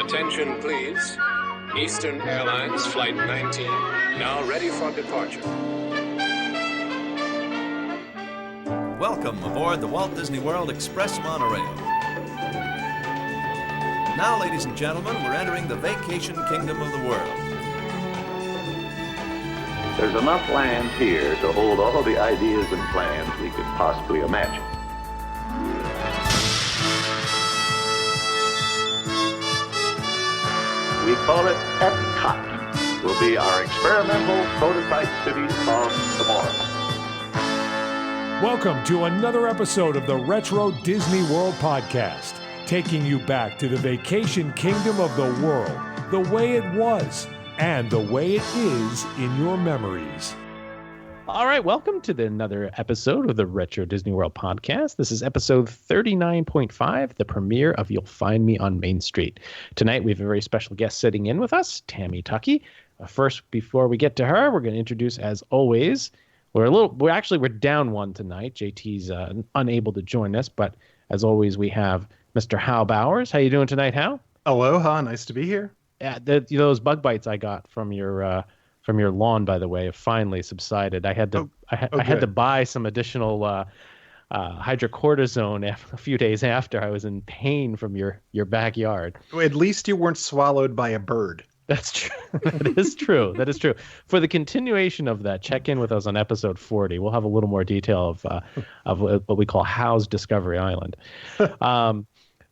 Attention, please. Eastern Airlines Flight 19, now ready for departure. Welcome aboard the Walt Disney World Express Monorail. Now, ladies and gentlemen, we're entering the vacation kingdom of the world. There's enough land here to hold all the ideas and plans we could possibly imagine. We call it Epcot. Will be our experimental prototype city of tomorrow. Welcome to another episode of the Retro Disney World Podcast, taking you back to the vacation kingdom of the world, the way it was, and the way it is in your memories. All right, welcome to another episode of the Retro Disney World Podcast. This is episode 39.5, the premiere of You'll Find Me on Main Street. Tonight, we have a very special guest sitting in with us, Tammy Tuckey. First, before we get to her, we're going to introduce, as always, we're down one tonight. JT's unable to join us, but as always, we have Mr. Hal Bowers. How you doing tonight, Hal? Aloha, nice to be here. Yeah, those bug bites I got from your lawn, by the way, have finally subsided. I had to buy some additional hydrocortisone a few days after I was in pain from your backyard. At least you weren't swallowed by a bird. That's true. That is true. That is true. For the continuation of that, check in with us on episode 40. We'll have a little more detail of what we call Howe's Discovery Island.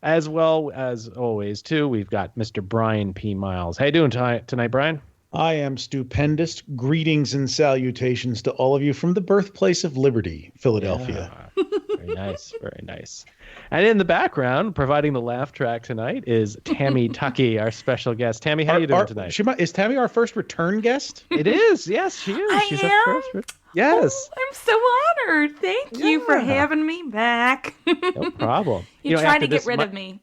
As well as always, too, we've got Mr. Brian P. Miles. How you doing tonight, Brian? I am stupendous. Greetings and salutations to all of you from the birthplace of liberty, Philadelphia. Yeah. Very nice. Very nice. And in the background, providing the laugh track tonight, is Tammy Tuckey, our special guest. Tammy, how are you doing tonight? Is Tammy our first return guest? It is. Yes, she is. She's our first. Yes. Oh, I'm so honored. Thank you for having me back. No problem. You're trying to get rid of me.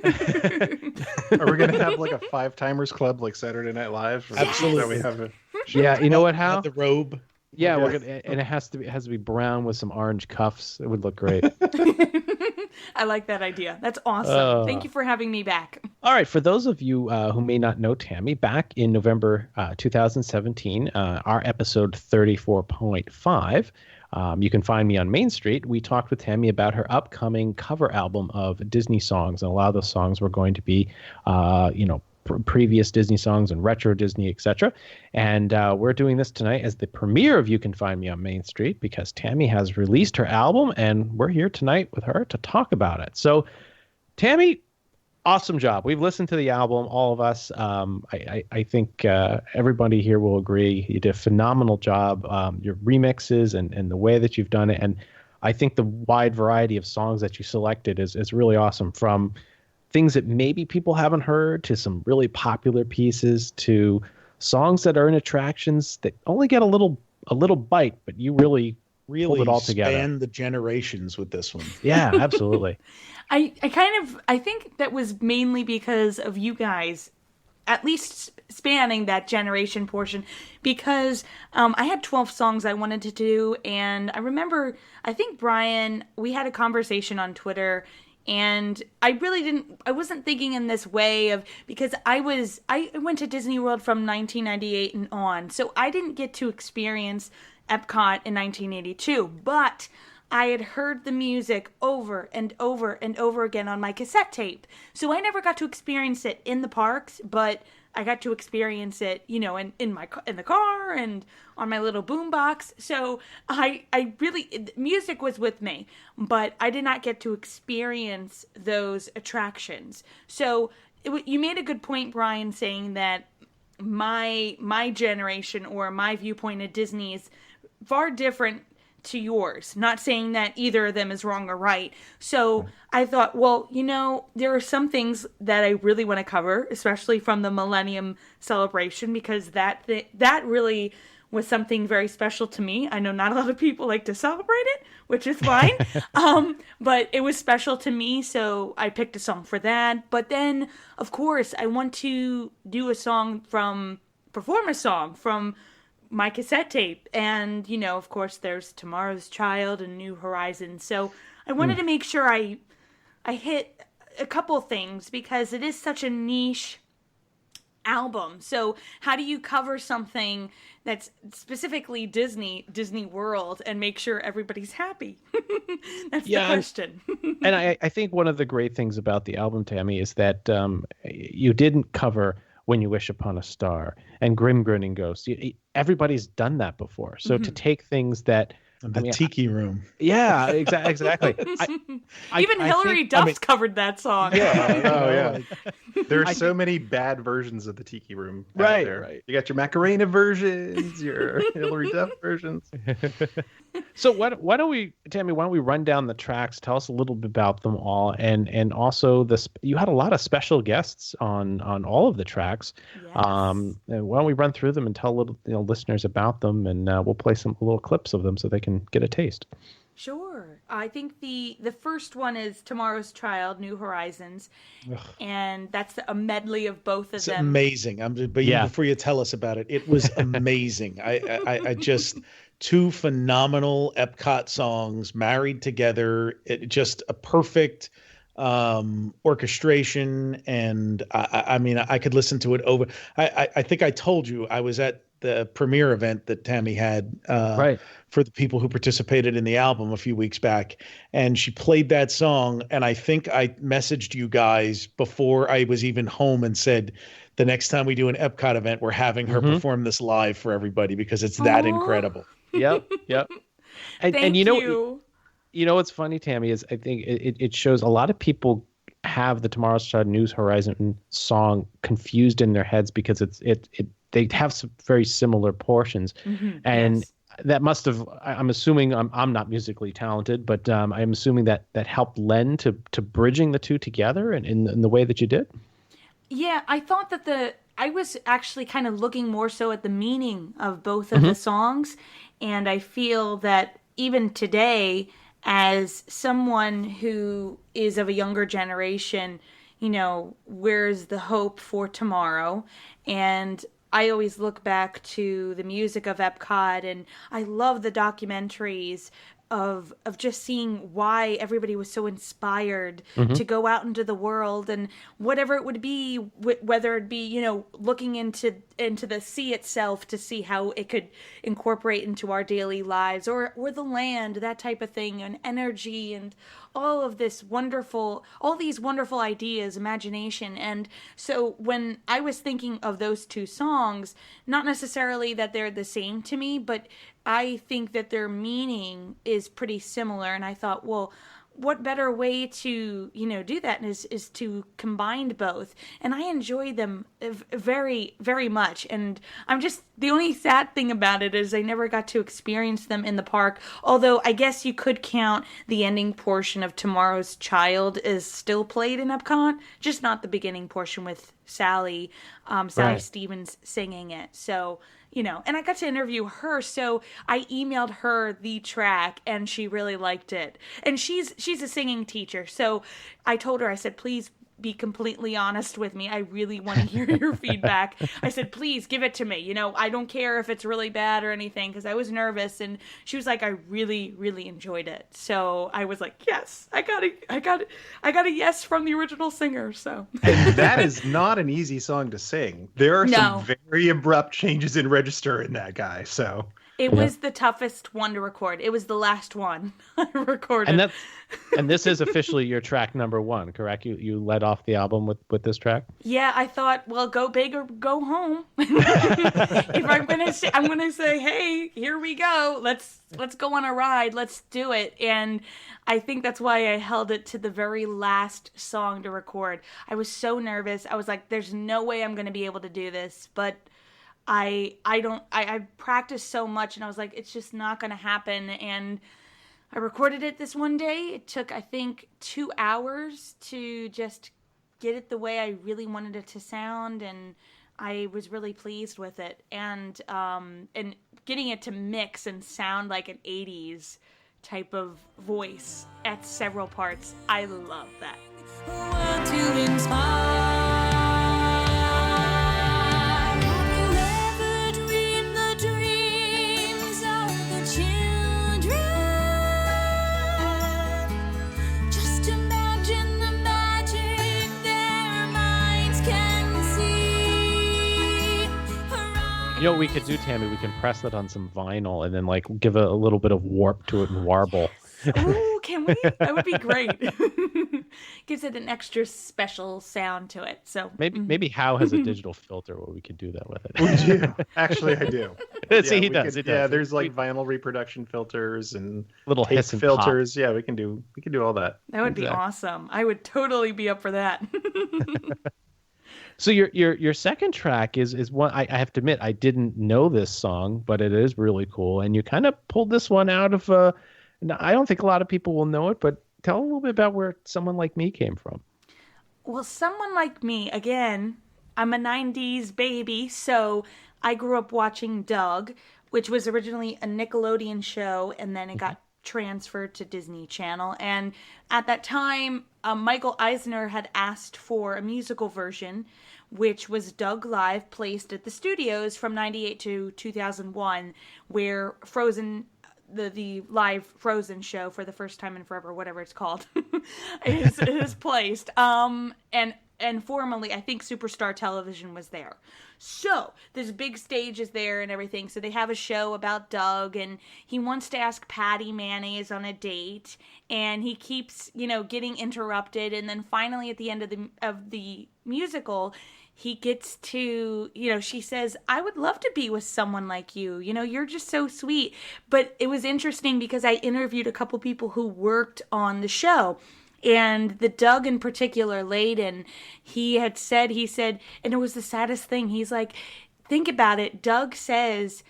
Are we going to have like a Five Timers Club like Saturday Night Live? Absolutely. We have yeah, you know what, Hal? The robe. Yeah, and it has to be brown with some orange cuffs. It would look great. I like that idea. That's awesome. Thank you for having me back. All right, for those of you who may not know Tammy, back in November 2017, our episode 34.5, you can find me on Main Street. We talked with Tammy about her upcoming cover album of Disney songs, and a lot of those songs were going to be, previous Disney songs and retro Disney, etc. And we're doing this tonight as the premiere of You Can Find Me on Main Street because Tammy has released her album, and we're here tonight with her to talk about it. So, Tammy, awesome job. We've listened to the album, all of us. I think everybody here will agree you did a phenomenal job. Your remixes and the way that you've done it, and I think the wide variety of songs that you selected is really awesome, from things that maybe people haven't heard to some really popular pieces to songs that are in attractions that only get a little bite, but you really pulled it all together. Span the generations with this one. Yeah, absolutely. I think that was mainly because of you guys, at least spanning that generation portion, because I had 12 songs I wanted to do, and I remember, I think, Brian, we had a conversation on Twitter, and I wasn't thinking in this way of, because I went to Disney World from 1998 and on, so I didn't get to experience Epcot in 1982, but I had heard the music over and over and over again on my cassette tape. So I never got to experience it in the parks, but I got to experience it, in the car and on my little boombox. So I really, music was with me, but I did not get to experience those attractions. So you made a good point, Brian, saying that my generation or my viewpoint of Disney is far different to yours. Not saying that either of them is wrong or right. So I thought, well, there are some things that I really want to cover, especially from the Millennium Celebration, because that really was something very special to me. I know not a lot of people like to celebrate it, which is fine. But it was special to me, so I picked a song for that. But then, of course, I want to do perform a song from my cassette tape. And, of course, there's Tomorrow's Child and New Horizons. So I wanted to make sure I hit a couple things, because it is such a niche album. So how do you cover something that's specifically Disney World and make sure everybody's happy? That's the question. And I think one of the great things about the album, Tammy, is that you didn't cover When You Wish Upon a Star and Grim Grinning Ghost. Everybody's done that before. So to take things that Tiki Room. Yeah, exactly. Even Hillary Duff's covered that song. Yeah. There's so many bad versions of the Tiki Room. Right, there. right. You got your Macarena versions, your Hillary Duff versions. So why don't we, Tammy? Why don't we run down the tracks? Tell us a little bit about them all, and also you had a lot of special guests on all of the tracks. Yes. And why don't we run through them and tell listeners about them, and we'll play some little clips of them so they can get a taste. Sure. I think the first one is Tomorrow's Child, New Horizons. Ugh. And that's a medley of both of them. It's amazing. Before you tell us about it, it was amazing. I just, two phenomenal Epcot songs married together. Just a perfect orchestration. And I could listen to it over. I think I told you I was at the premiere event that Tammy had for the people who participated in the album a few weeks back. And she played that song. And I think I messaged you guys before I was even home and said, the next time we do an Epcot event, we're having her perform this live for everybody because it's that incredible. Yep. And you know, what's funny, Tammy, is I think it shows a lot of people have the Tomorrow's Child New Horizon song confused in their heads because they have some very similar portions. And that must have, I'm assuming, I'm not musically talented, but I'm assuming that helped lend to bridging the two together in the way that you did. Yeah, I thought that I was actually kind of looking more so at the meaning of both of the songs. And I feel that even today, as someone who is of a younger generation, where's the hope for tomorrow? And I always look back to the music of Epcot, and I love the documentaries of just seeing why everybody was so inspired to go out into the world, and whatever it would be, whether it be, looking into the sea itself to see how it could incorporate into our daily lives, or the land, that type of thing, and energy, and all these wonderful ideas, imagination. And so when I was thinking of those two songs, not necessarily that they're the same to me, but I think that their meaning is pretty similar. And I thought, well, what better way to, do that is to combine both. And I enjoy them very, very much. And the only sad thing about it is I never got to experience them in the park. Although I guess you could count the ending portion of Tomorrow's Child as still played in Epcot, just not the beginning portion with Sally Stevens singing it. So, and I got to interview her, so I emailed her the track, and she really liked it. And she's a singing teacher, so I told her, I said, please be completely honest with me. I really want to hear your feedback. I said, please give it to me. I don't care if it's really bad or anything, because I was nervous. And she was like, I really, really enjoyed it. So I was like, yes, I got a yes from the original singer. So and that is not an easy song to sing. There are some very abrupt changes in register in that guy. So it was the toughest one to record. It was the last one I recorded. And this is officially your track number one, correct? You led off the album with this track? Yeah, I thought, well, go big or go home. If I'm gonna say, hey, here we go. Let's go on a ride. Let's do it. And I think that's why I held it to the very last song to record. I was so nervous. I was like, there's no way I'm gonna be able to do this, but I practiced so much, and I was like, it's just not going to happen. And I recorded it this one day. It took, I think, 2 hours to just get it the way I really wanted it to sound, and I was really pleased with it. And getting it to mix and sound like an 80s type of voice at several parts, I love that. You know what we could do, Tammy? We can press that on some vinyl and then like give a little bit of warp to it and warble. Oh, can we? That would be great. Gives it an extra special sound to it. So maybe Hal has a digital filter where we could do that with it. We do. Actually, I do. See, he does. Yeah, there's like vinyl reproduction filters and little tape hiss and filters. Pop. Yeah, we can do all that. That would be awesome. I would totally be up for that. So your second track is one I have to admit I didn't know this song, but it is really cool. And you kind of pulled this one out of I don't think a lot of people will know it, but tell a little bit about where Someone Like Me came from. Well, Someone Like Me, again, I'm a 90s baby, so I grew up watching Doug, which was originally a Nickelodeon show, and then it got transferred to Disney Channel. And at that time, Michael Eisner had asked for a musical version, which was Doug Live, placed at the studios from 98 to 2001, where Frozen, the live Frozen show for the first time in forever, whatever it's called, is placed. And formerly, I think Superstar Television was there. So this big stage is there and everything. So they have a show about Doug, and he wants to ask Patty Mayonnaise on a date, and he keeps, getting interrupted. And then finally, at the end of the musical, he gets to, she says, "I would love to be with someone like you. You're just so sweet." But it was interesting because I interviewed a couple people who worked on the show. And the Doug in particular, Layden, he said, and it was the saddest thing. He's like, think about it. Doug says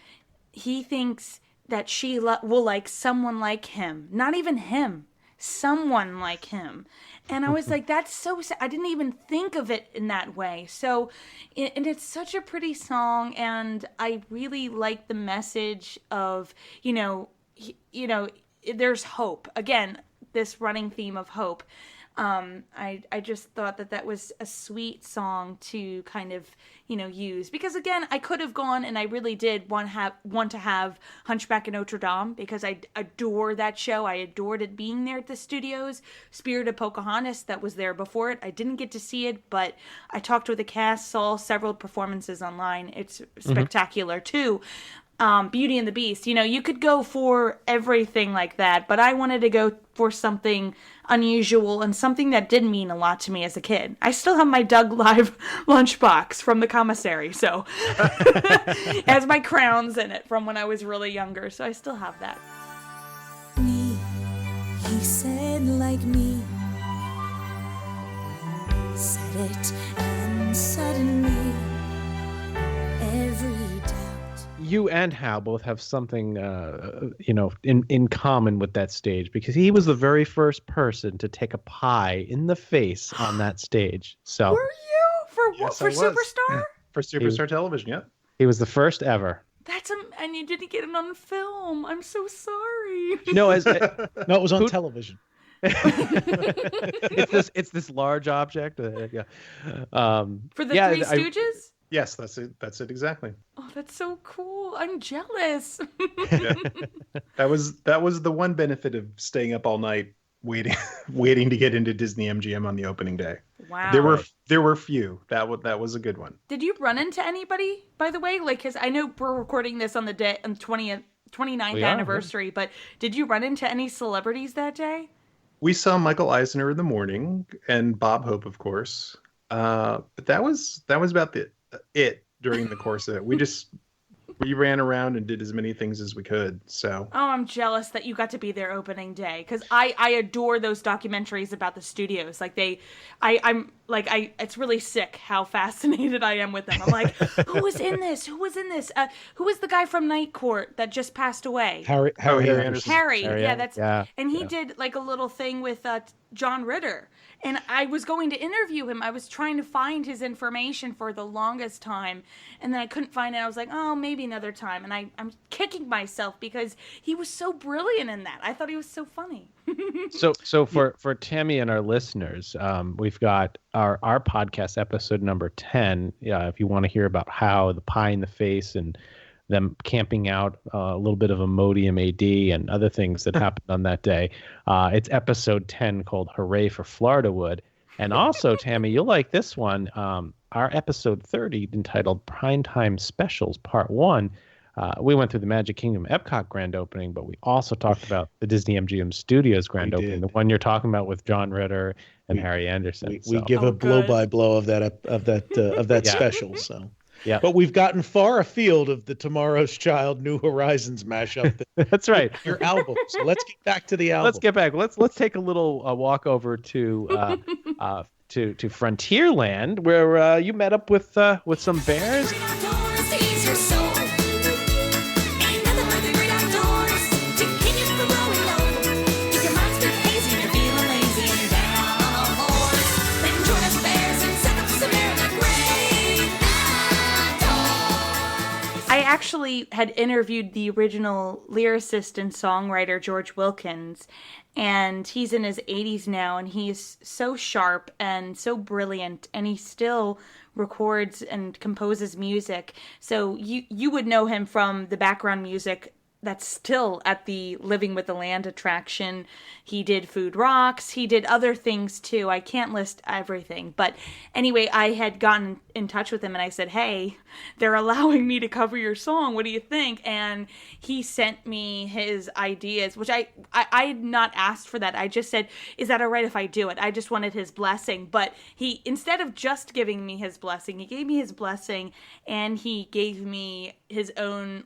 he thinks that she will like someone like him. Not even him. Someone like him. And I was like, that's so sad. I didn't even think of it in that way. So, and it's such a pretty song. And I really like the message of, there's hope. Again, this running theme of hope. I just thought that was a sweet song to kind of, use. Because again, I could have gone, and I really did want to have Hunchback of Notre Dame, because I adore that show. I adored it being there at the studios. Spirit of Pocahontas, that was there before it. I didn't get to see it, but I talked with the cast, saw several performances online. It's spectacular too. Beauty and the Beast, you could go for everything like that, but I wanted to go for something unusual and something that did mean a lot to me as a kid. I still have my Doug Live lunchbox from the commissary, so it has my crowns in it from when I was really younger, so I still have that. Me, he said like me, said it, and suddenly every you and Hal both have something, in common with that stage, because he was the very first person to take a pie in the face on that stage. So were you for what? Yes, for Superstar? For Superstar Television, yeah. He was the first ever. And you didn't get it on film. I'm so sorry. No, it was on television. It's this large object. For the Three Stooges? Yes, that's it exactly. Oh, that's so cool. I'm jealous. Yeah. That was the one benefit of staying up all night waiting to get into Disney MGM on the opening day. Wow. There were few. That was a good one. Did you run into anybody, by the way? Like, cuz I know we're recording this on the 29th anniversary, but did you run into any celebrities that day? We saw Michael Eisner in the morning, and Bob Hope, of course. But that was about it during the course of it. We ran around and did as many things as we could. So I'm jealous that you got to be there opening day, because I adore those documentaries about the studios. Like it's really sick how fascinated I am with them. I'm like, who was in this? Who was the guy from Night Court that just passed away? Harry Anderson. Harry, yeah, and he did like a little thing with John Ritter. And I was going to interview him. I was trying to find his information for the longest time. And then I couldn't find it. I was like, oh, maybe another time. And I'm kicking myself because he was so brilliant in that. I thought he was so funny. So for Tammy and our listeners, we've got our podcast episode number 10. If you want to hear about how the pie in the face and them camping out, a little bit of Imodium AD and other things that happened on that day. It's episode 10 called Hooray for Florida Wood. And also, Tammy, you'll like this one. our episode 30, entitled Primetime Specials Part 1, we went through the Magic Kingdom Epcot grand opening, but we also talked about the Disney MGM Studios grand opening, the one you're talking about with John Ritter and Harry Anderson. We give a blow-by-blow of that special. So. Yeah, but we've gotten far afield of the Tomorrow's Child New Horizons mashup. That's right. Your album. So let's get back to the album. Let's get back. Let's take a little walk over to Frontierland, where you met up with some bears. I actually had interviewed the original lyricist and songwriter George Wilkins, and he's in his 80s now, and he's so sharp and so brilliant, and he still records and composes music. So you would know him from the background music that's still at the Living with the Land attraction. He did Food Rocks. He did other things too. I can't list everything. But anyway, I had gotten in touch with him and I said, hey, they're allowing me to cover your song. What do you think? And he sent me his ideas, which I had not asked for that. I just said, is that all right if I do it? I just wanted his blessing. But he, instead of just giving me his blessing, he gave me his blessing and he gave me his own,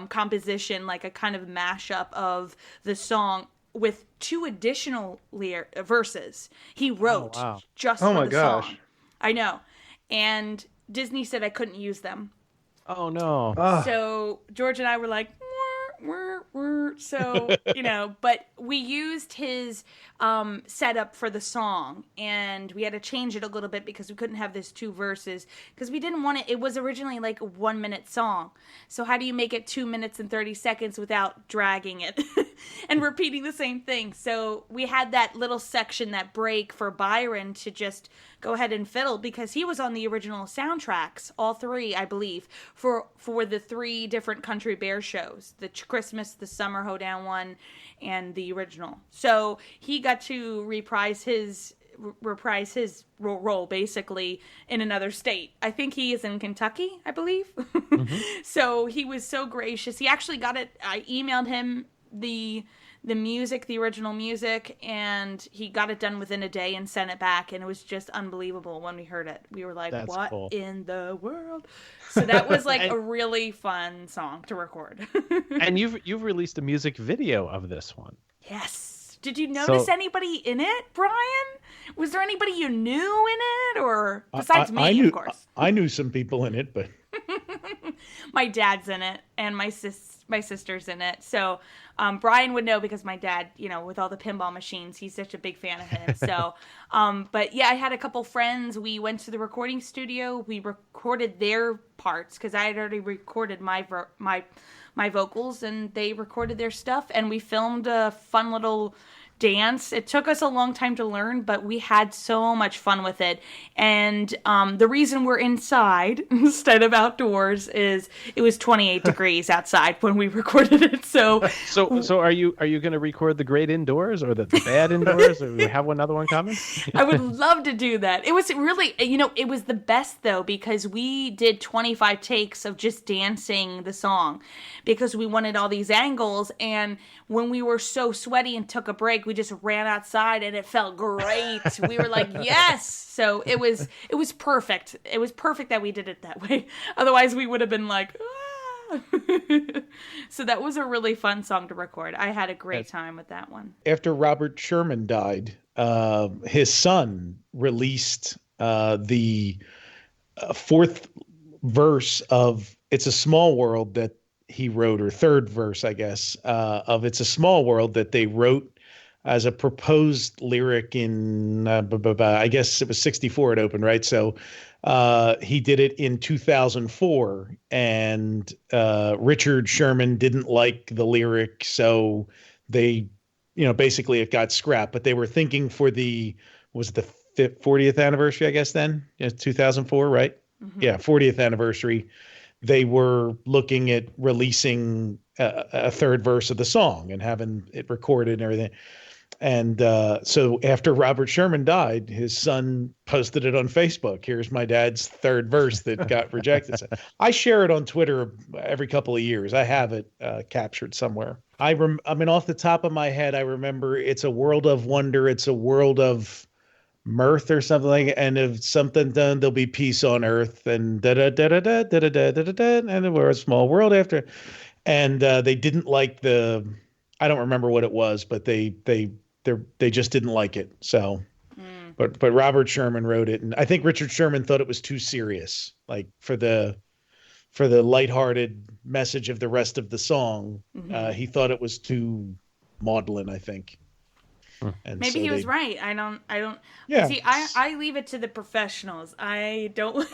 composition, like a kind of mashup of the song with 2 additional verses he wrote just for the song. I know. And Disney said I couldn't use them. Oh no. So George and I were like, so, but we used his setup for the song, and we had to change it a little bit because we couldn't have this 2 verses because we didn't want it was originally like a 1-minute song. So how do you make it 2 minutes and 30 seconds without dragging it and repeating the same thing? So we had that little section, that break for Byron to just go ahead and fiddle because he was on the original soundtracks, all 3, I believe, for the 3 different Country Bear shows, the Christmas, the Summer Hoedown one, and the original. So he got to reprise his role basically in another state. I think he is in Kentucky, I believe. Mm-hmm. So he was so gracious. He actually got it. I emailed him the music, the original music, and he got it done within a day and sent it back, and it was just unbelievable when we heard it. We were like, that's what cool. in the world? So that was like a really fun song to record. And you've released a music video of this one. Yes. Did you notice anybody in it, Brian? Was there anybody you knew in it, or besides me, of course? I knew some people in it, but my dad's in it, and my sister's in it. So Brian would know because my dad, with all the pinball machines, he's such a big fan of him. So, but yeah, I had a couple friends. We went to the recording studio. We recorded their parts because I had already recorded my vocals, and they recorded their stuff. And we filmed a fun little dance. It took us a long time to learn, but we had so much fun with it. And the reason we're inside instead of outdoors is it was 28 degrees outside when we recorded it. So are you going to record the great indoors or the bad indoors, or we have another one coming? I would love to do that. It was really, it was the best though, because we did 25 takes of just dancing the song because we wanted all these angles. And when we were so sweaty and took a break, we just ran outside and it felt great. We were like, yes. So it was perfect. It was perfect that we did it that way. Otherwise we would have been like, ah. So that was a really fun song to record. I had a great time with that one. After Robert Sherman died, his son released the 4th verse of It's a Small World that he wrote, or 3rd verse, I guess, of It's a Small World that they wrote as a proposed lyric in, I guess it was 64 it opened, right? So he did it in 2004, and Richard Sherman didn't like the lyric, so they, basically it got scrapped. But they were thinking for the 40th anniversary, I guess then, 2004, right? Mm-hmm. Yeah, 40th anniversary. They were looking at releasing a 3rd verse of the song and having it recorded and everything. And so after Robert Sherman died, his son posted it on Facebook. Here's my dad's third verse that got rejected. So I share it on Twitter every couple of years. I have it captured somewhere. I mean, off the top of my head, I remember it's a world of wonder. It's a world of mirth or something like, and if something done, there'll be peace on earth, and da da da da da da da da da da, and we're a small world after. And they didn't like I don't remember what it was, but they just didn't like it. So, but Robert Sherman wrote it, and I think Richard Sherman thought it was too serious, like for the lighthearted message of the rest of the song. He thought it was too maudlin, I think. And maybe so he was right. I don't. Yeah. See, I leave it to the professionals. I don't.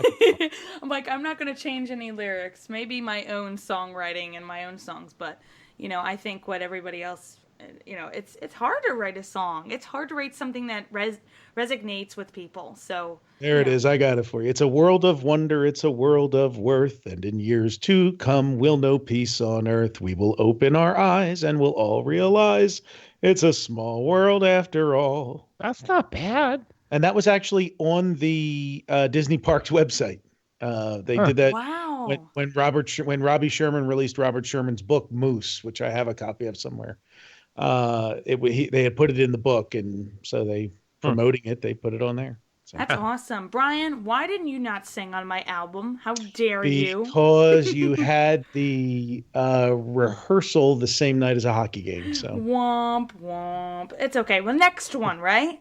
I'm like, I'm not going to change any lyrics. Maybe my own songwriting and my own songs, but I think what everybody else. It's hard to write a song. It's hard to write something that resonates with people. So there it is. I got it for you. It's a world of wonder. It's a world of worth. And in years to come, we'll know peace on earth. We will open our eyes and we'll all realize it's a small world after all. That's not bad. And that was actually on the Disney Parks website. They did that. Wow. When Robbie Sherman released Robert Sherman's book Moose, which I have a copy of somewhere. They had put it in the book, and so they promoting it. They put it on there. So. That's awesome, Brian. Why didn't you not sing on my album? How dare you? Because you had the rehearsal the same night as a hockey game. So womp womp. It's okay. Well, next one, right?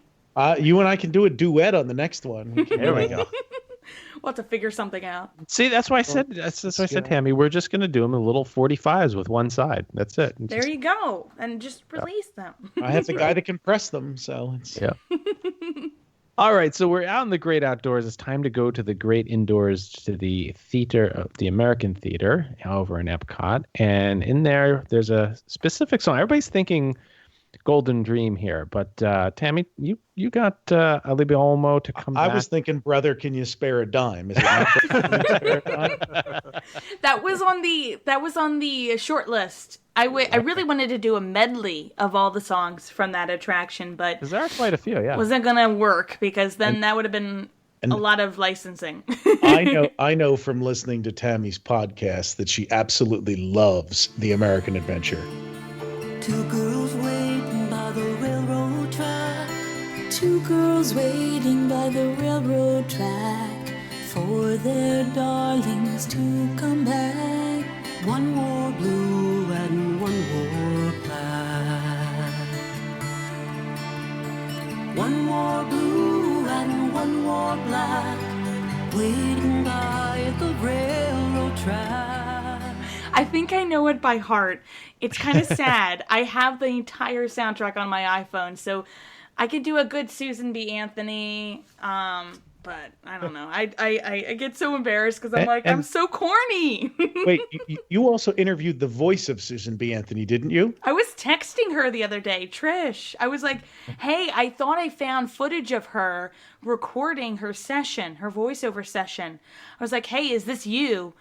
You and I can do a duet on the next one. There we go. We'll have to figure something out. See, that's why I said. That's why I said, Tammy, we're just going to do them in little 45s with one side. That's it. There you go, and just release them. I have the guy that can press them, so it's All right, so we're out in the great outdoors. It's time to go to the great indoors, to the theater, the American Theater over in Epcot, and in there's a specific song. Everybody's thinking Golden Dream here, but Tammy, you got Alibi Olmo to come back. I was thinking, brother, can you spare a dime? Is it That was on the short list. I really wanted to do a medley of all the songs from that attraction, but there are quite a few. Yeah, wasn't gonna work because then that would have been a lot of licensing. I know from listening to Tammy's podcast that she absolutely loves the American Adventure. Two girls waiting by the railroad track. Two girls waiting by the railroad track for their darlings to come back. One wore blue and one wore black. One wore blue and one wore black, waiting by the railroad track. I think I know it by heart. It's kind of sad. I have the entire soundtrack on my iPhone, so I could do a good Susan B. Anthony, but I don't know. I get so embarrassed because I'm I'm so corny. Wait, you also interviewed the voice of Susan B. Anthony, didn't you? I was texting her the other day, Trish. I was like, hey, I thought I found footage of her recording her session, her voiceover session. I was like, hey, is this you?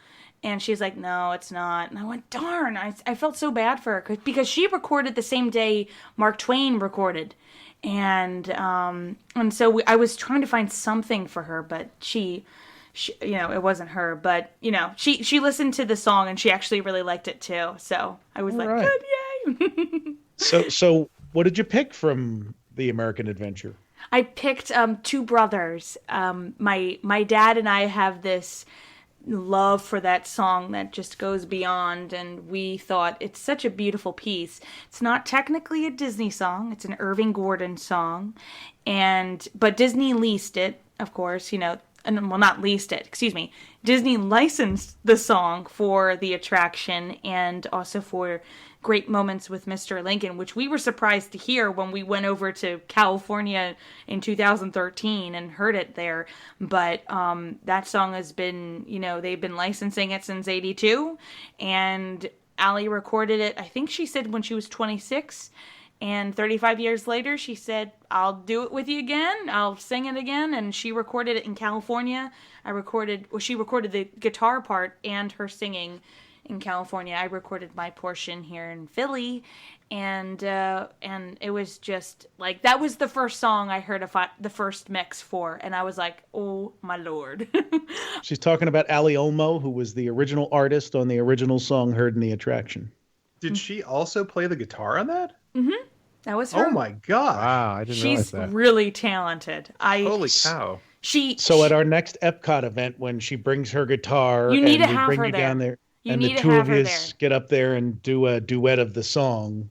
And she's like, no, it's not. And I went, darn, I felt so bad for her because she recorded the same day Mark Twain recorded. And so I was trying to find something for her, but she it wasn't her. But, she listened to the song and she actually really liked it too. So I was good, yay. So what did you pick from the American Adventure? I picked Two Brothers. My dad and I have this love for that song that just goes beyond, and we thought it's such a beautiful piece. It's not technically a Disney song, it's an Irving Gordon song, but Disney leased it, of course, not leased it, excuse me. Disney licensed the song for the attraction and also for Great Moments with Mr. Lincoln, which we were surprised to hear when we went over to California in 2013 and heard it there. But that song has been, they've been licensing it since '82, and Allie recorded it, I think she said when she was 26, and 35 years later she said, I'll do it with you again, I'll sing it again, and she recorded it in California. She recorded the guitar part and her singing in California. I recorded my portion here in Philly, and it was just like, that was the first song I heard the first mix for, and I was like, oh my Lord. She's talking about Ali Olmo, who was the original artist on the original song heard in the attraction. Did she also play the guitar on that? Mm-hmm. That was her. Oh my God. Wow, I didn't realize that. She's really talented. Holy cow. So at our next Epcot event, when she brings her guitar, you need and to have bring her you there. down there, you and need the to two have of her you there. get up there and do a duet of the song,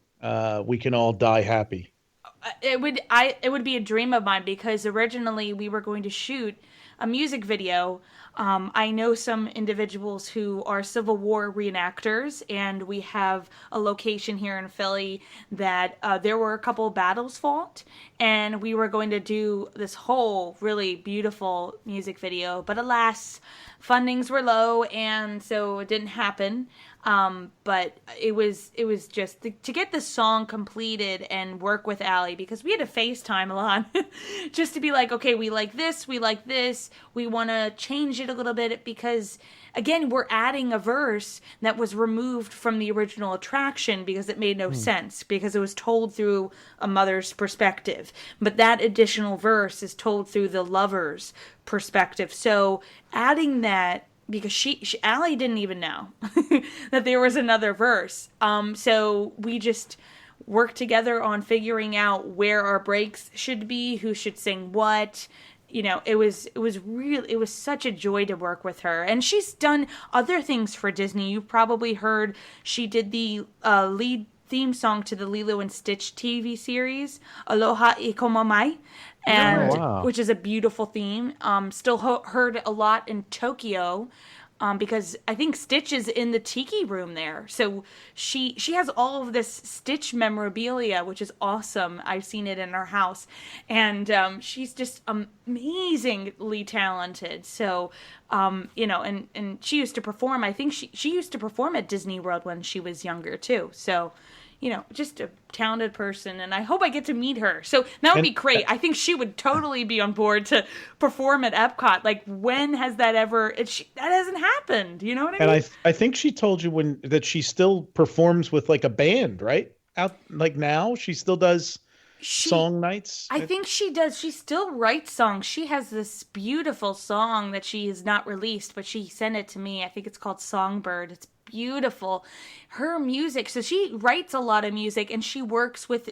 we can all die happy. It would be a dream of mine, because originally we were going to shoot a music video. I know some individuals who are Civil War reenactors, and we have a location here in Philly that there were a couple of battles fought, and we were going to do this whole really beautiful music video, but alas, fundings were low, and so it didn't happen. But it was just to get the song completed and work with Allie, because we had to FaceTime a lot just to be like, okay, we like this, we want to change it a little bit, because again, we're adding a verse that was removed from the original attraction because it made no sense, because it was told through a mother's perspective, but that additional verse is told through the lover's perspective. So adding that, because Allie didn't even know that there was another verse. So we just worked together on figuring out where our breaks should be, who should sing what. You know, it was such a joy to work with her. And she's done other things for Disney. You've probably heard she did the lead theme song to the Lilo and Stitch TV series, Aloha I Komamai, and which is a beautiful theme. Still heard a lot in Tokyo, because I think Stitch is in the Tiki Room there. So she has all of this Stitch memorabilia, which is awesome. I've seen it in her house, and she's just amazingly talented. So you know, and she used to perform. I think she used to perform at Disney World when she was younger too. So, you know, just a talented person, and I hope I get to meet her. So that would be great. I think she would totally be on board to perform at Epcot. Like, when has that ever? That hasn't happened. You know what I mean? And I think she told you that she still performs with like a band, right? Out like now, she still does song nights. I think she does. She still writes songs. She has this beautiful song that she has not released, but she sent it to me. I think it's called Songbird. It's beautiful. Her music, so she writes a lot of music, and she works with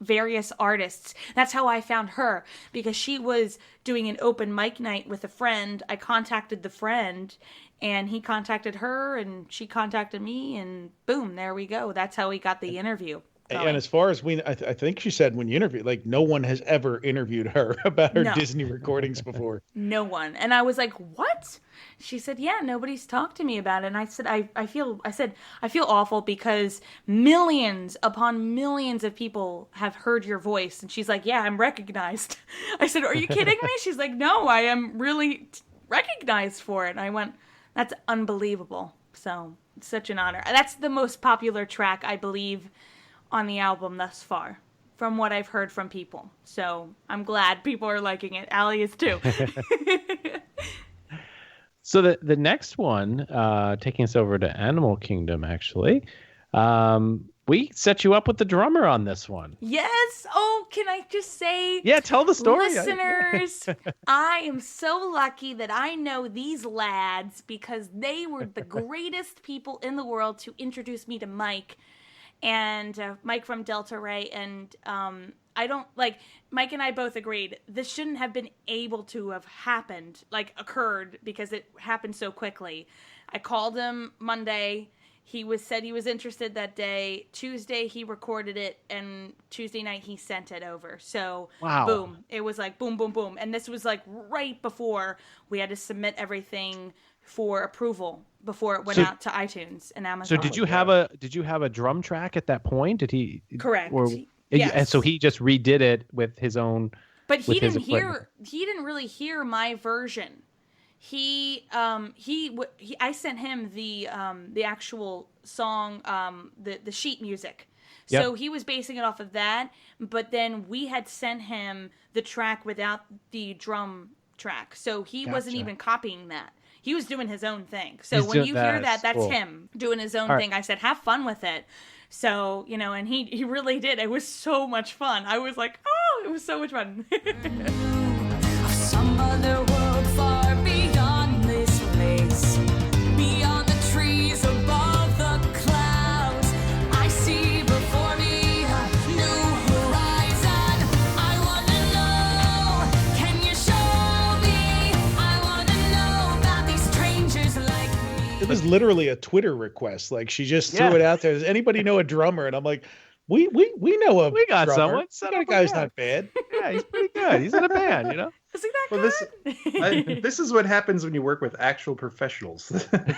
various artists. That's how I found her, because she was doing an open mic night with a friend. I contacted the friend, and he contacted her, and she contacted me, and boom, there we go. That's how we got the interview. And as far as I think she said when you interviewed, like, no one has ever interviewed her about her Disney recordings before. No one. And I was like, what? She said, yeah, nobody's talked to me about it. And I said, I feel awful, because millions upon millions of people have heard your voice. And she's like, yeah, I'm recognized. I said, are you kidding me? She's like, no, I am really recognized for it. And I went, that's unbelievable. So it's such an honor. That's the most popular track, I believe, on the album thus far, from what I've heard from people. So I'm glad people are liking it. Allie is too. So the next one, taking us over to Animal Kingdom, actually, we set you up with the drummer on this one. Yes. Oh, can I just say? Yeah, tell the story. Listeners, I am so lucky that I know these lads, because they were the greatest people in the world to introduce me to Mike. And Mike from Delta Ray, and Mike and I both agreed this shouldn't have been able to have occurred, because it happened so quickly. I called him Monday. He said he was interested that day. Tuesday he recorded it, and Tuesday night he sent it over. So boom, it was like boom, boom, boom, and this was like right before we had to submit everything for approval before it went out to iTunes and Amazon. So did you have a drum track at that point? Did he? Correct. Yes. And so he just redid it with his own. But he didn't really hear my version. I sent him the actual song, the sheet music. So he was basing it off of that, but then we had sent him the track without the drum track. So he wasn't even copying that. he was doing his own thing. So when you hear that, that's cool. Him doing his own thing. I said, have fun with it. So, you know, and he really did. It was so much fun. I was like, oh, it was so much fun. Some other world far beyond this place, beyond the trees, above the clouds, I see before me a new horizon. I want to know, can you show me? I want to know about these strangers like me. It was literally a Twitter request. Like, she just threw it out there. Does anybody know a drummer? And I'm like, we know a we got drummer. someone. That guy's not bad. Yeah, he's pretty good. He's in a band, you know. Is he that good? This is what happens when you work with actual professionals.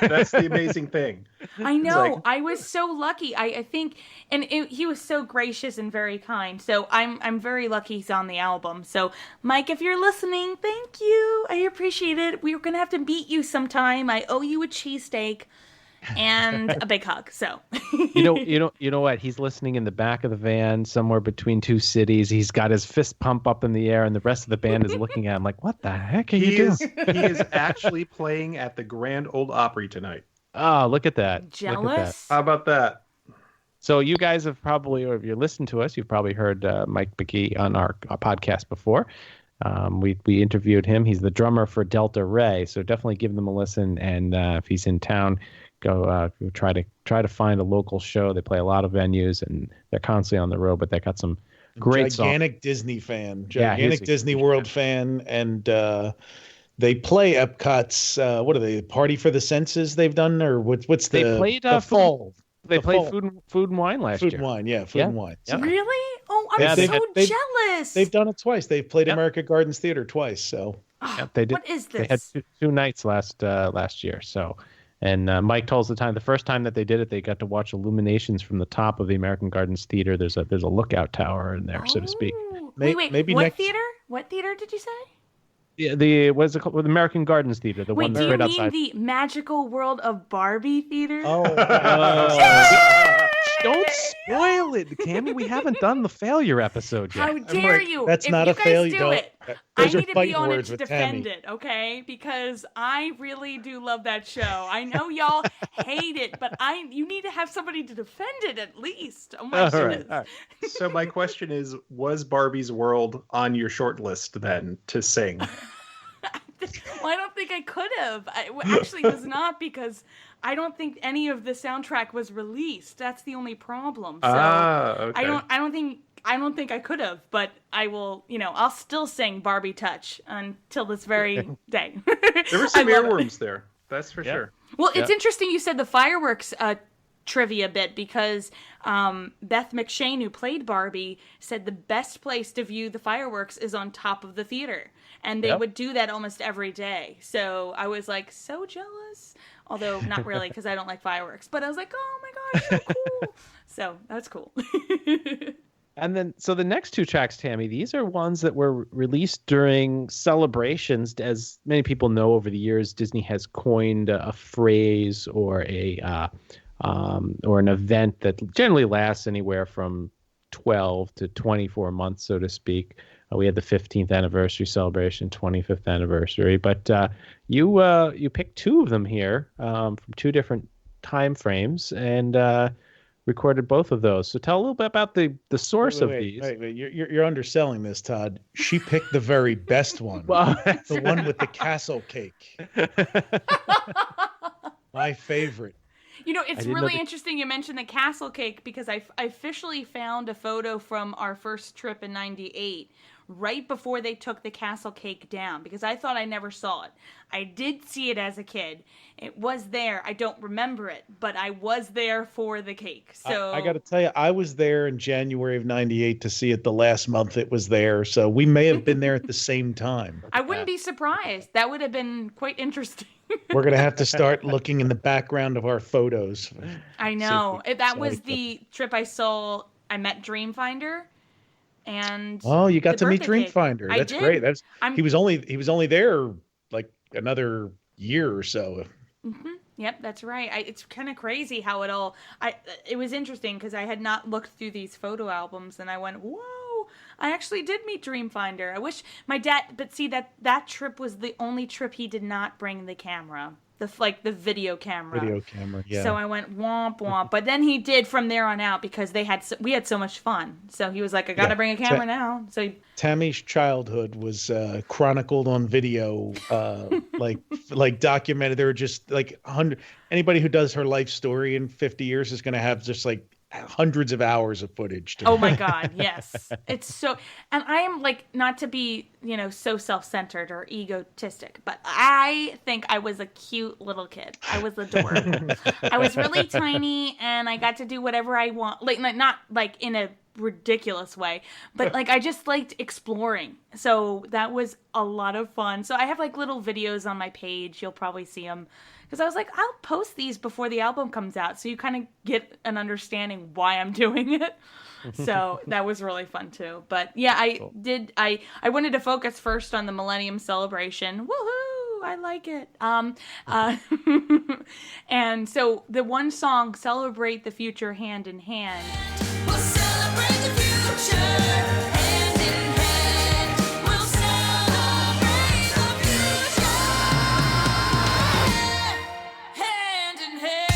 That's the amazing thing. I know. I was so lucky. I think, and he was so gracious and very kind. So I'm very lucky he's on the album. So Mike, if you're listening, thank you. I appreciate it. We're gonna have to meet you sometime. I owe you a cheesesteak and a big hug. So you know what? He's listening in the back of the van, somewhere between two cities. He's got his fist pump up in the air, and the rest of the band is looking at him like, "What the heck are you doing?" He is actually playing at the Grand Ole Opry tonight. Oh, look at that! Jealous? Look at that. How about that? So you guys have probably, or if you listened to us, you've probably heard Mike McGee on our podcast before. We interviewed him. He's the drummer for Delta Ray, so definitely give them a listen. And if he's in town, go try to find a local show. They play a lot of venues, and they're constantly on the road. But they got some great gigantic songs. Disney fan, gigantic Disney World fan, and they play Epcot's. What are they? Party for the Senses? They've done, or what's the? They played the fall. They played Food and Wine last year. Food and Wine, yeah, Food and Wine. Yeah. Really? Oh, I'm so jealous. They've done it twice. They've played America Gardens Theater twice. So they did. What is this? They had two nights last year. So, and Mike told us the first time that they did it, they got to watch illuminations from the top of the American Gardens Theater. There's a lookout tower in there, so to speak. Wait, maybe what next... theater? What theater did you say? Yeah, what is it called? The American Gardens Theater, the one that's right outside. Do you mean the Magical World of Barbie Theater? Oh, don't spoil it, Tammy. We haven't done the failure episode yet. How dare you? That's if not you a failure. Guys do it, those I are need to fighting be on it words to with defend Tammy. it, okay? Because I really do love that show. I know y'all hate it, but you need to have somebody to defend it at least. Oh my goodness. All right. So my question is, was Barbie's World on your short list then to sing? Well, I don't think I could have. Actually, it was not, because I don't think any of the soundtrack was released. That's the only problem. So okay. I don't think I could have, but I will, I'll still sing Barbie Touch until this very day. There were some earworms there. That's for sure. Well, it's interesting you said the fireworks trivia bit, because Beth McShane, who played Barbie, said the best place to view the fireworks is on top of the theater. And they would do that almost every day. So I was like so jealous. Although not really, because I don't like fireworks. But I was like, oh my gosh, so cool. So that's cool. And then, so the next two tracks, Tammy, these are ones that were released during celebrations. As many people know, over the years, Disney has coined a phrase or or an event that generally lasts anywhere from 12 to 24 months, so to speak. We had the 15th anniversary celebration, 25th anniversary, but you picked two of them here from two different time frames and recorded both of those. So tell a little bit about the source of these. Wait. You're underselling this, Todd. She picked the very best one, the one with the castle cake. My favorite. It's really interesting you mentioned the castle cake, because I officially found a photo from our first trip in '98, right before they took the castle cake down, because I thought I never saw it. I did see it as a kid. It was there. I don't remember it, but I was there for the cake. So I got to tell you, I was there in January of '98 to see it the last month it was there. So we may have been there at the same time. I wouldn't be surprised. That would have been quite interesting. We're going to have to start looking in the background of our photos. I know. That was the trip I met Dreamfinder. And you got to meet birthday cake. Dreamfinder. That's great. He was only there like another year or so. Mm-hmm. Yep, that's right. It's kind of crazy how it was interesting, because I had not looked through these photo albums, and I went, whoa, I actually did meet Dreamfinder. I wish my dad, but see, that trip was the only trip he did not bring the camera. the video camera. Video camera, yeah. So I went womp womp, but then he did from there on out because we had so much fun. So he was like, I got to bring a camera now. So Tammy's childhood was chronicled on video, like documented. There were just like 100. Anybody who does her life story in 50 years is going to have just like hundreds of hours of footage. Oh my God, yes. It's so, and I am like, not to be, so self-centered or egotistic, but I think I was a cute little kid. I was adorable. I was really tiny and I got to do whatever I want. Like, not like in a ridiculous way, but like I just liked exploring. So that was a lot of fun. So I have like little videos on my page. You'll probably see them. Because I was like, I'll post these before the album comes out, so you kind of get an understanding why I'm doing it. So that was really fun too. But yeah, I wanted to focus first on the Millennium Celebration. Woohoo! I like it. And so the one song, "Celebrate the Future Hand in Hand." We'll celebrate the future hand in hand. We'll celebrate the future hand in hand.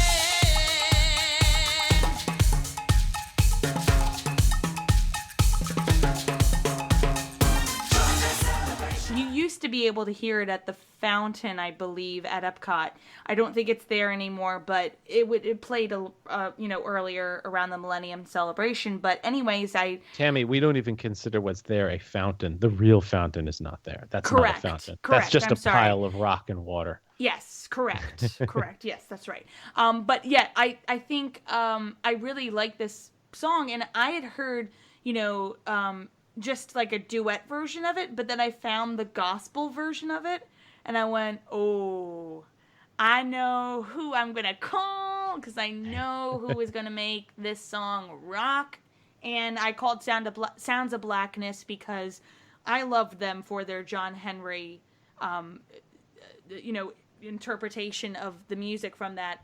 You used to be able to hear it at the fountain, I believe, at Epcot. I don't think it's there anymore, but it played earlier around the Millennium Celebration. But anyways, Tammy, we don't even consider what's there a fountain. The real fountain is not there. That's Correct. not a fountain. Correct. That's just I'm a sorry. pile of rock and water. Yes, correct. Correct. Yes, that's right. But yeah, I think I really like this song, and I had heard, just like a duet version of it, but then I found the gospel version of it, and I went, oh, I know who I'm going to call, because I know who is going to make this song rock. And I called Sounds of Blackness because I loved them for their John Henry, interpretation of the music from that,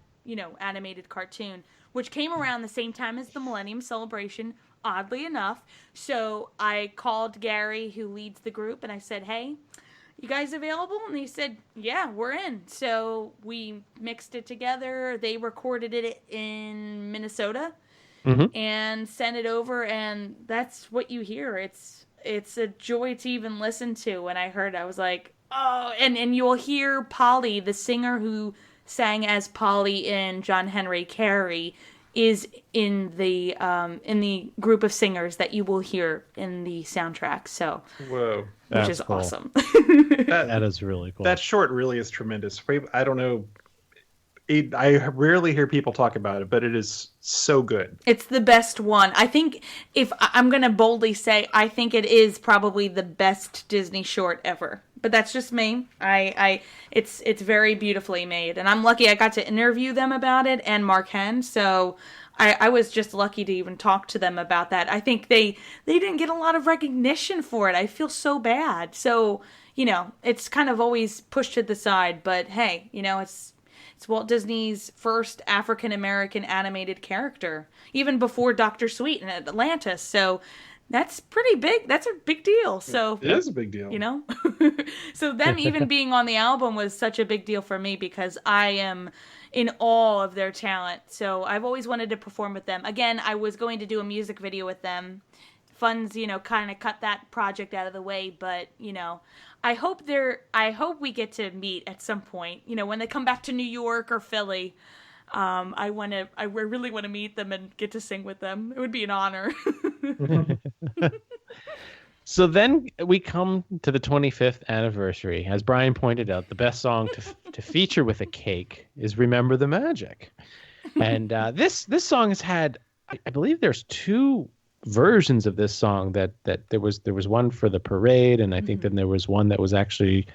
animated cartoon, which came around the same time as the Millennium Celebration, oddly enough. So I called Gary, who leads the group, and I said, hey, you guys available? And they said, yeah, we're in. So we mixed it together. They recorded it in Minnesota and sent it over, and that's what you hear. It's a joy to even listen to. When I heard it, I was like, oh, and you'll hear Polly, the singer who sang as Polly in John Henry Carey, is in the group of singers that you will hear in the soundtrack. So, whoa, which is cool. Awesome. That is really cool. That short really is tremendous. I don't know. I rarely hear people talk about it, but it is so good. It's the best one. I think, if I'm going to boldly say, I think it is probably the best Disney short ever. But that's just me. It's very beautifully made, and I'm lucky I got to interview them about it, and Mark Henn. So I was just lucky to even talk to them about that. I think they didn't get a lot of recognition for it. I feel so bad. So it's kind of always pushed to the side. But hey, it's Walt Disney's first African-American animated character, even before Dr. Sweet in Atlantis. So that's pretty big. That's a big deal. So it is a big deal. So them even being on the album was such a big deal for me because I am in awe of their talent. So I've always wanted to perform with them. Again, I was going to do a music video with them. Funds, kind of cut that project out of the way, but I hope we get to meet at some point. When they come back to New York or Philly, I really want to meet them and get to sing with them. It would be an honor. So then we come to the 25th anniversary. As Brian pointed out, the best song to feature with a cake is "Remember the Magic," and this song has had, I believe, there's two versions of this song. That there was one for the parade, and I think then there was one that was actually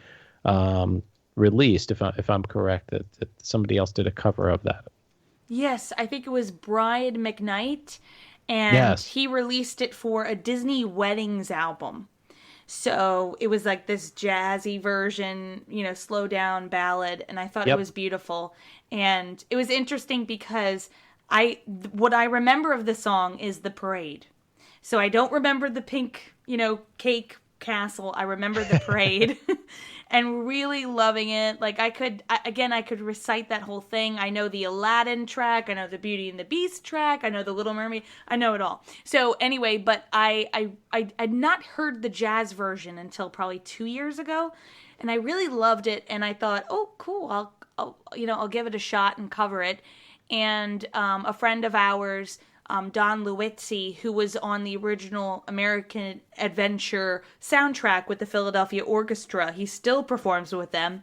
released, if I'm correct, that somebody else did a cover of that. Yes, I think it was Bride McKnight, and he released it for a Disney Weddings album. So it was like this jazzy version, slow down ballad, and I thought it was beautiful. And it was interesting because what I remember of the song is the parade. So I don't remember the pink, cake castle. I remember the parade. and really loving it. Like I could recite that whole thing. I know the Aladdin track, I know the Beauty and the Beast track, I know the Little Mermaid, I know it all. So anyway, but I had not heard the jazz version until probably 2 years ago, and I really loved it. And I thought, oh, cool, I'll give it a shot and cover it. And a friend of ours, Don Luizzi, who was on the original American Adventure soundtrack with the Philadelphia Orchestra, he still performs with them.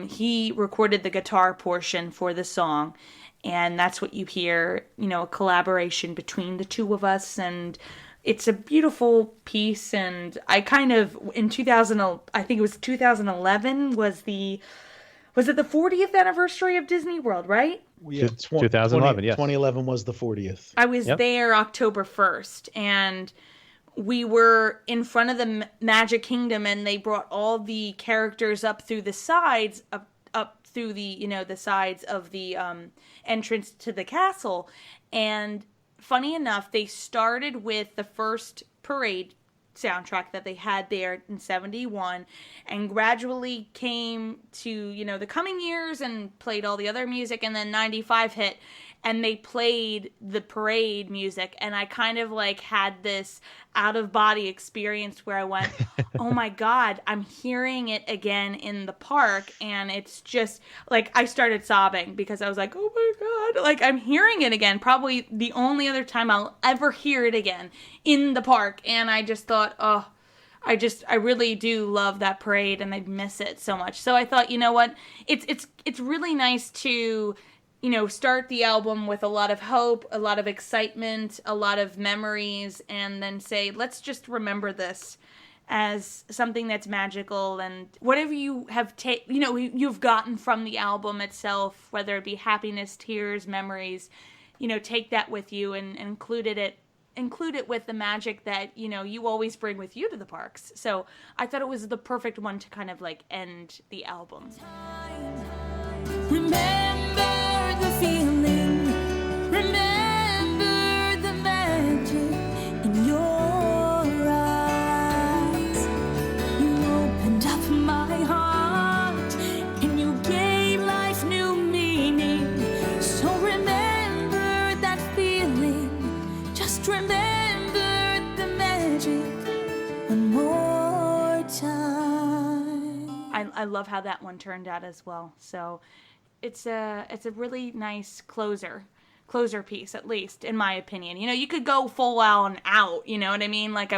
He recorded the guitar portion for the song, and that's what you hear, a collaboration between the two of us, and it's a beautiful piece. And I kind of, in 2011 was it the 40th anniversary of Disney World, right? Yeah, 2011, yes. 2011 was the 40th. I was there October 1st, and we were in front of the Magic Kingdom, and they brought all the characters up through the sides, up through the, the sides of the entrance to the castle. And funny enough, they started with the first parade soundtrack that they had there in 71, and gradually came to the coming years and played all the other music, and then 95 hit and they played the parade music, and I kind of like had this out of body experience where I went, oh my God, I'm hearing it again in the park. And it's just like, I started sobbing because I was like, oh my God, like I'm hearing it again. Probably the only other time I'll ever hear it again in the park. And I just thought, oh, I really do love that parade, and I miss it so much. So I thought, you know what, it's really nice to, start the album with a lot of hope, a lot of excitement, a lot of memories, and then say, let's just remember this as something that's magical. And whatever you have you've gotten from the album itself, whether it be happiness, tears, memories, take that with you and include it with the magic that, you always bring with you to the parks. So I thought it was the perfect one to kind of like end the album. Remember the feeling, remember the magic in your eyes. You opened up my heart and you gave life new meaning. So remember that feeling, just remember the magic one more time. I love how that one turned out as well. So it's a really nice closer piece, at least in my opinion. You could go full on out, you know what I mean? Like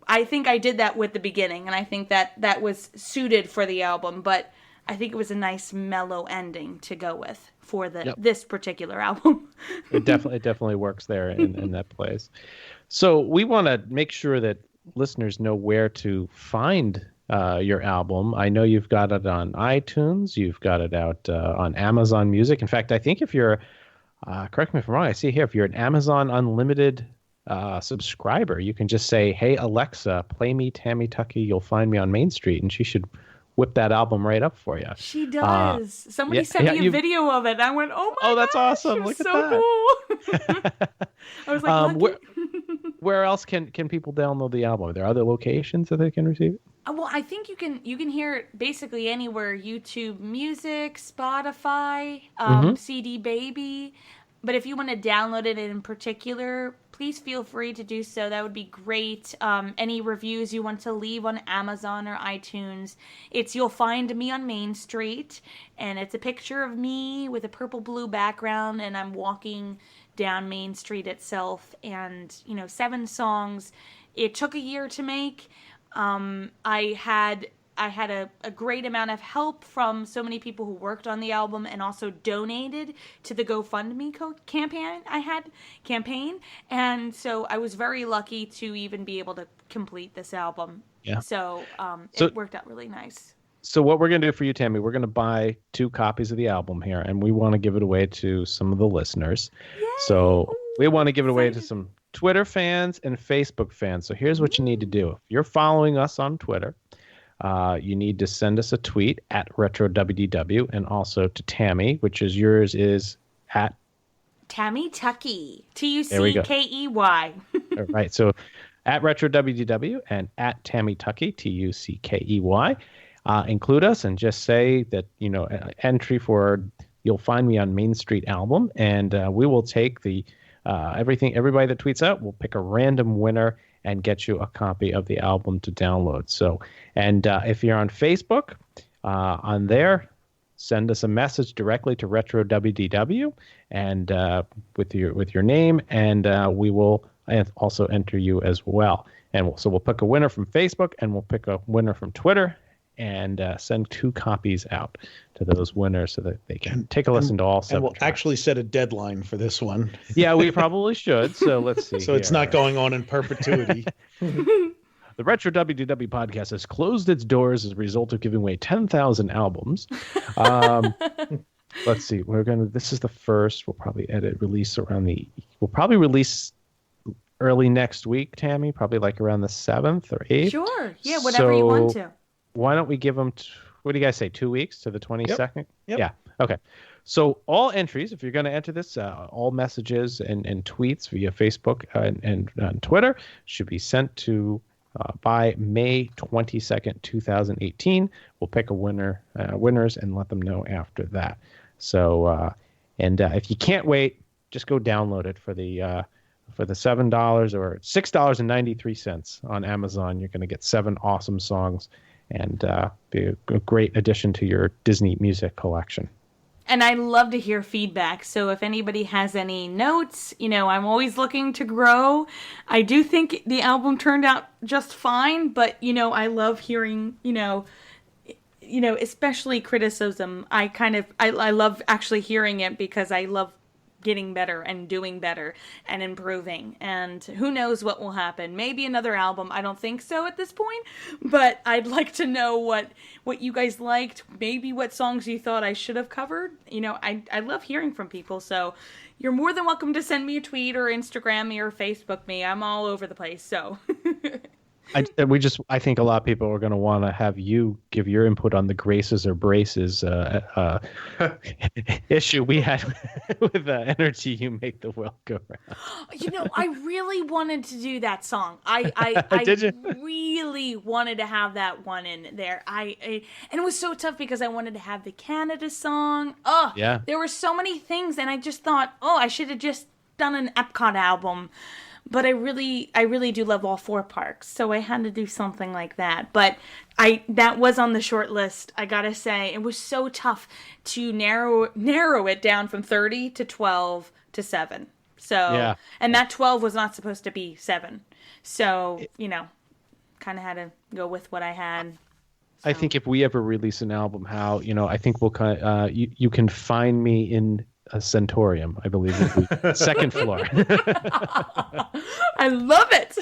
I think I did that with the beginning, and I think that was suited for the album, but I think it was a nice mellow ending to go with for this particular album. It definitely works there in that place. So we want to make sure that listeners know where to find your album. I know you've got it on iTunes. You've got it out on Amazon Music. In fact, I think if you're, correct me if I'm wrong, I see here, if you're an Amazon Unlimited subscriber, you can just say, hey, Alexa, play me Tammy Tuckey. You'll find me on Main Street. And she should whip that album right up for you. She does. Somebody sent me a video of it. And I went, oh my God. Oh, that's awesome. Look at that. Cool. I was like, where else can people download the album? Are there other locations that they can receive it? Well, I think you can hear it basically anywhere. YouTube Music, Spotify, CD Baby. But if you want to download it in particular, please feel free to do so. That would be great. Any reviews you want to leave on Amazon or iTunes, you'll find me on Main Street, and it's a picture of me with a purple-blue background, and I'm walking down Main Street itself. And 7 songs. It took a year to make. I had a great amount of help from so many people who worked on the album and also donated to the GoFundMe campaign. And so I was very lucky to even be able to complete this album. Yeah. So it worked out really nice. So what we're going to do for you, Tammy, we're going to buy 2 copies of the album here, and we want to give it away to some of the listeners. Yay! So we want to give it away to some Twitter fans and Facebook fans. So here's what you need to do. If you're following us on Twitter, you need to send us a tweet at RetroWDW, and also to Tammy, which is yours is at Tammy Tuckey. Tuckey. All right. So at RetroWDW and at Tammy Tuckey, Tuckey. include us and just say that, entry for You'll Find Me on Main Street album, and we will take the everybody that tweets out, we'll pick a random winner and get you a copy of the album to download. So, and if you're on Facebook, on there, send us a message directly to Retro WDW and with your name, and we will also enter you as well. And so we'll pick a winner from Facebook, and we'll pick a winner from Twitter, and send 2 copies out to those winners so that they can take a listen to all 7 And we'll tracks. actually set a deadline for this one. Yeah, we probably should. So let's see. So it's not going on in perpetuity. The Retro WDW podcast has closed its doors as a result of giving away 10,000 albums. Let's see. This is the first. We'll probably release early next week, Tammy, probably like around the 7th or 8th. Sure. Yeah, whatever you want to. Why don't we give them, what do you guys say, 2 weeks to the 22nd? Yep. Yeah. Okay. So all entries, if you're going to enter this, all messages and tweets via Facebook and on Twitter should be sent to by May 22nd, 2018. We'll pick a winners and let them know after that. So, if you can't wait, just go download it for the $7 or $6.93 on Amazon. You're going to get 7 awesome songs and be a great addition to your Disney music collection. And I love to hear feedback. So if anybody has any notes, I'm always looking to grow. I do think the album turned out just fine, but, I love hearing, especially criticism. I love actually hearing it because I love getting better and doing better and improving. And who knows what will happen. Maybe another album. I don't think so at this point, but I'd like to know what you guys liked, maybe what songs you thought I should have covered. I love hearing from people, so you're more than welcome to send me a tweet or Instagram me or Facebook me. I'm all over the place, so... I think a lot of people are going to want to have you give your input on the Graces or Braces issue we had with Energy. You make the world go round. I really wanted to do that song. I Did you? really wanted to have that one in there. And it was so tough because I wanted to have the Canada song. Oh, yeah. There were so many things, and I just thought, I should have just done an Epcot album. But I really do love all 4 parks, so I had to do something like that. But that was on the short list. I gotta say, it was so tough to narrow it down from 30 to 12 to 7. So, yeah. And that 12 was not supposed to be 7. So, kind of had to go with what I had. So. I think if we ever release an album, I think we'll kind of, you can find me in a Centaurium, I believe, second floor. I love it.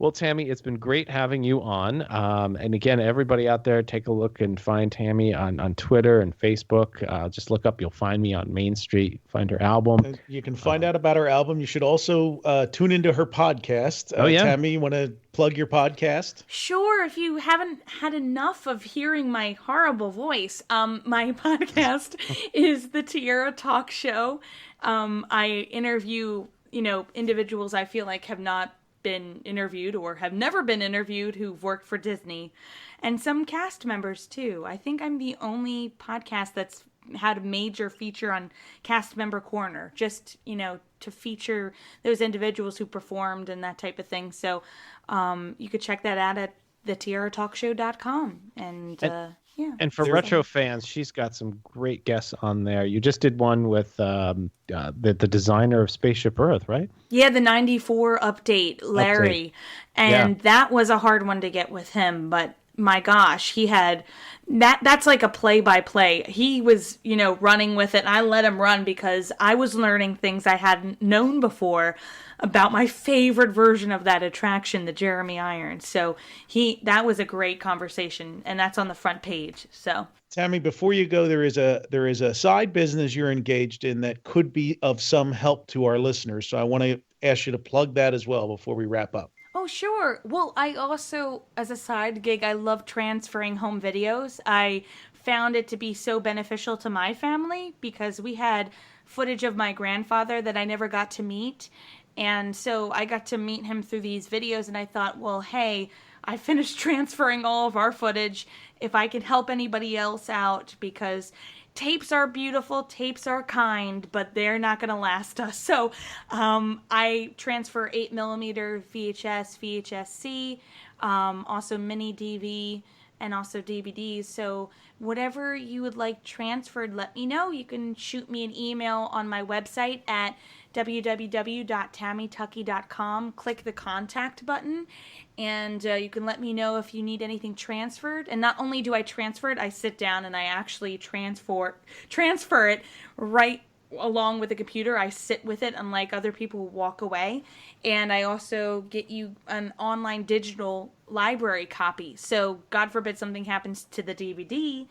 Well, Tammy, it's been great having you on. And again, everybody out there, take a look and find Tammy on Twitter and Facebook. Just look up You'll Find Me on Main Street. Find her album. You can find out about her album. You should also tune into her podcast. Oh, yeah. Tammy, you want to plug your podcast? Sure. If you haven't had enough of hearing my horrible voice, my podcast is the Tiara Talk Show. I interview, individuals I feel like have not been interviewed or have never been interviewed who've worked for Disney, and some cast members too. I think I'm the only podcast that's had a major feature on Cast Member Corner, just to feature those individuals who performed and that type of thing. So you could check that out at thetiaratalkshow.com. Yeah. And for retro fans, she's got some great guests on there. You just did one with the designer of Spaceship Earth, right? Yeah, the 94 update, Larry. And that was a hard one to get with him, but my gosh, he had that's like a play-by-play. He was, running with it, and I let him run because I was learning things I hadn't known before about my favorite version of that attraction, the Jeremy Irons. So that was a great conversation, and that's on the front page. So Tammy, before you go, there is a side business you're engaged in that could be of some help to our listeners. So I want to ask you to plug that as well before we wrap up. Oh, sure. Well, I also, as a side gig, I love transferring home videos. I found it to be so beneficial to my family because we had footage of my grandfather that I never got to meet. And so I got to meet him through these videos, and I thought, well, hey, I finished transferring all of our footage. If I can help anybody else out, because tapes are beautiful, tapes are kind, but they're not going to last us. So I transfer 8mm VHS, VHS-C, also mini DV, and also DVDs. So whatever you would like transferred, let me know. You can shoot me an email on my website at www.tammytuckey.com. Click the contact button, and you can let me know if you need anything transferred. And not only do I transfer it, I sit down and I actually transfer it right along with the computer. I sit with it, unlike other people who walk away. And I also get you an online digital library copy. So God forbid something happens to the DVD,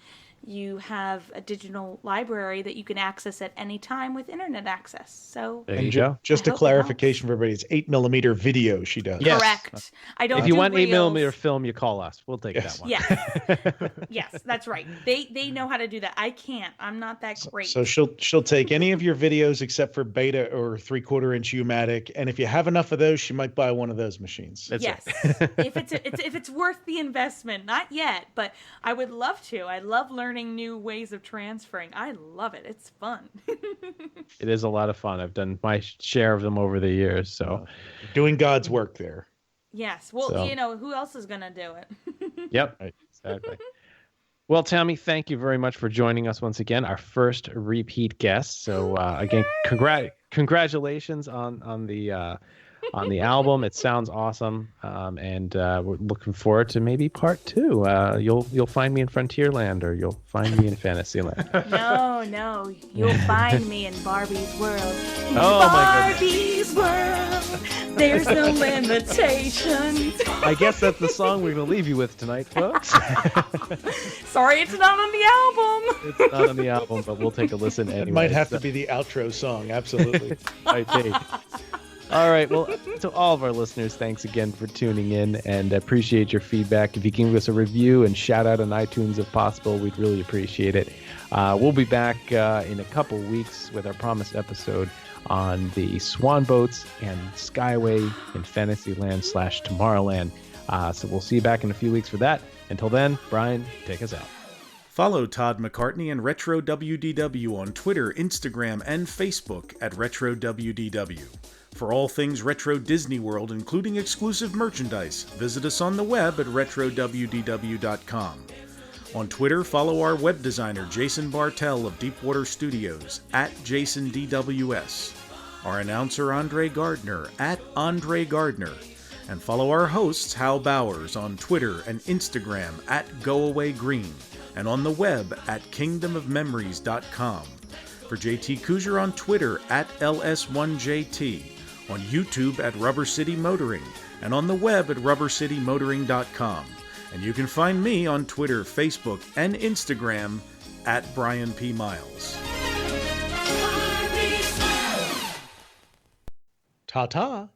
you have a digital library that you can access at any time with internet access. So there you go. Just a clarification for everybody, it's 8mm video she does. Yes. Correct. I don't. If you do want reels. 8mm film, you call us. We'll take that one. Yes. Yes, that's right. They know how to do that. I can't. I'm not that great. So she'll take any of your videos except for beta or 3/4-inch U-matic, and if you have enough of those, she might buy one of those machines. That's yes. right. if it's worth the investment, not yet, but I would love to. I love learning new ways of transferring. I love it. It's fun. It is a lot of fun. I've done my share of them over the years. So doing God's work there. Yes. Well, So- who else is going to do it? Yep. Right. Exactly. Well, Tammy, thank you very much for joining us once again, our first repeat guest. So again, congratulations on the album. It sounds awesome, and we're looking forward to maybe part 2. You'll find me in Frontierland, or you'll find me in Fantasyland. No, you'll find me in Barbie's world. In Oh, my Barbie's world, there's no limitations. I guess that's the song we're going to leave you with tonight, folks. Sorry, it's not on the album. It's not on the album, but we'll take a listen anyway. It might have to be the outro song. Absolutely. Might be. All right. Well, to all of our listeners, thanks again for tuning in, and appreciate your feedback. If you can give us a review and shout out on iTunes if possible, we'd really appreciate it. We'll be back in a couple weeks with our promised episode on the Swan Boats and Skyway in Fantasyland/Tomorrowland. So we'll see you back in a few weeks for that. Until then, Brian, take us out. Follow Todd McCartney and Retro WDW on Twitter, Instagram, and Facebook at Retro WDW. For all things Retro Disney World, including exclusive merchandise, visit us on the web at RetroWDW.com. On Twitter, follow our web designer Jason Bartell of Deepwater Studios at JasonDWS, our announcer Andre Gardner at Andre Gardner, and follow our hosts Hal Bowers on Twitter and Instagram at GoAwayGreen, and on the web at KingdomofMemories.com. For JT Cougar on Twitter at LS1JT, on YouTube at Rubber City Motoring, and on the web at rubbercitymotoring.com. And you can find me on Twitter, Facebook, and Instagram at Brian P. Miles. Ta-ta.